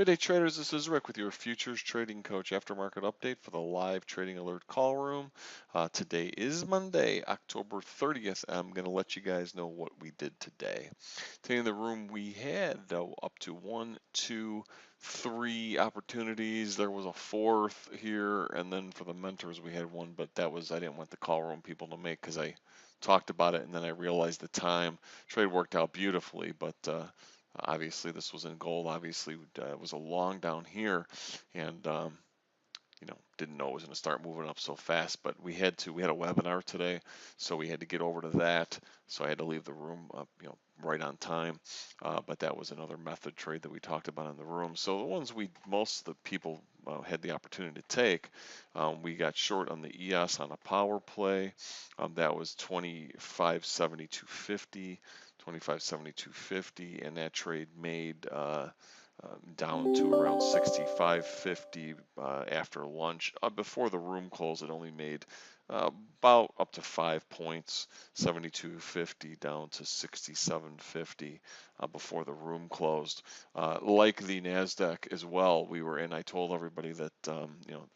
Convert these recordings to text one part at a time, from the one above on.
Good day, traders. This is Rick with your Futures Trading Coach Aftermarket Update for the live Trading Alert Call Room. Today is Monday, October 30th. I'm going to let you guys know what we did today. Today in the room, we had up to 1, 2, 3 opportunities. There was a fourth here, and then for the mentors, we had one, but that was, I didn't want the call room people to make because I talked about it and then I realized the time. Trade worked out beautifully, but obviously, this was in gold. Obviously, it was a long down here, and didn't know it was going to start moving up so fast. But we had a webinar today, so we had to get over to that. So I had to leave the room, right on time. But that was another method trade that we talked about in the room. So the ones most of the people had the opportunity to take, we got short on the ES on a power play. That was 25.7250. 25.7250, and that trade made down to around 65.50 after lunch. Before the room closed, it only made about up to 5 points, 72.50 down to 67.50 before the room closed. Like the Nasdaq as well, we were in. I told everybody that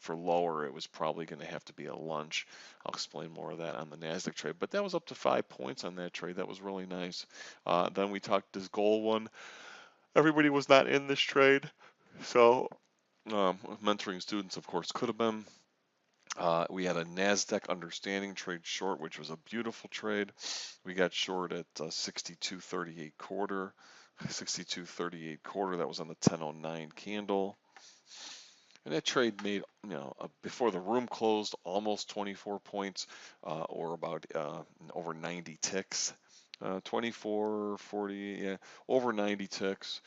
for lower it was probably going to have to be a lunch. I'll explain more of that on the Nasdaq trade, but that was up to 5 points on that trade. That was really nice. Then we talked this gold one. Everybody was not in this trade, so mentoring students, of course, could have been. We had a Nasdaq understanding trade short, which was a beautiful trade. We got short at 62.38 quarter, 62.38 quarter. That was on the 10:09 candle. And that trade made, before the room closed, almost 24 points, or about over 90 ticks. 24, 40, yeah, over 90 ticks.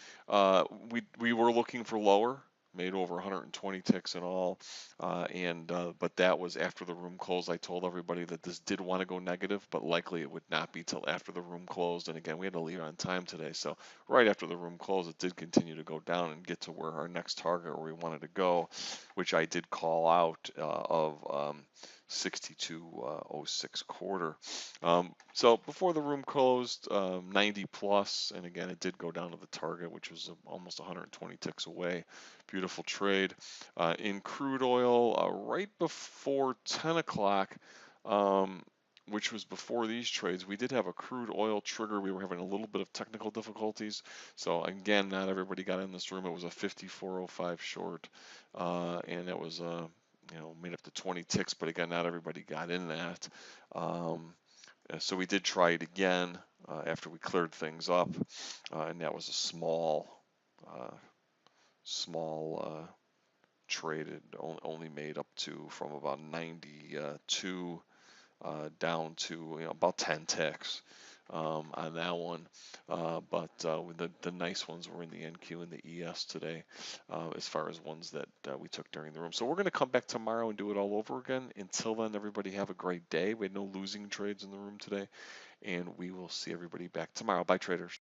We were looking for lower, made over 120 ticks in all, but that was after the room closed. I told everybody that this did want to go negative, but likely it would not be till after the room closed. And again, we had to leave on time today, so right after the room closed, it did continue to go down and get to where our next target where we wanted to go, which I did call out of 62.06 quarter. So before the room closed, 90 plus, and again, it did go down to the target, which was almost 120 ticks away. Beautiful trade. In crude oil, right before 10 o'clock, which was before these trades, we did have a crude oil trigger. We were having a little bit of technical difficulties. So again, not everybody got in this room. It was a 54.05 short, and it was made up to 20 ticks, but again, not everybody got in that. So we did try it again after we cleared things up, and that was a small trade. It only made up to from about 92 down to about 10 ticks on that one. But the nice ones were in the NQ and the ES today, as far as ones that we took during the room. So we're going to come back tomorrow and do it all over again. Until then, everybody have a great day. We had no losing trades in the room today, and we will see everybody back tomorrow. Bye, traders.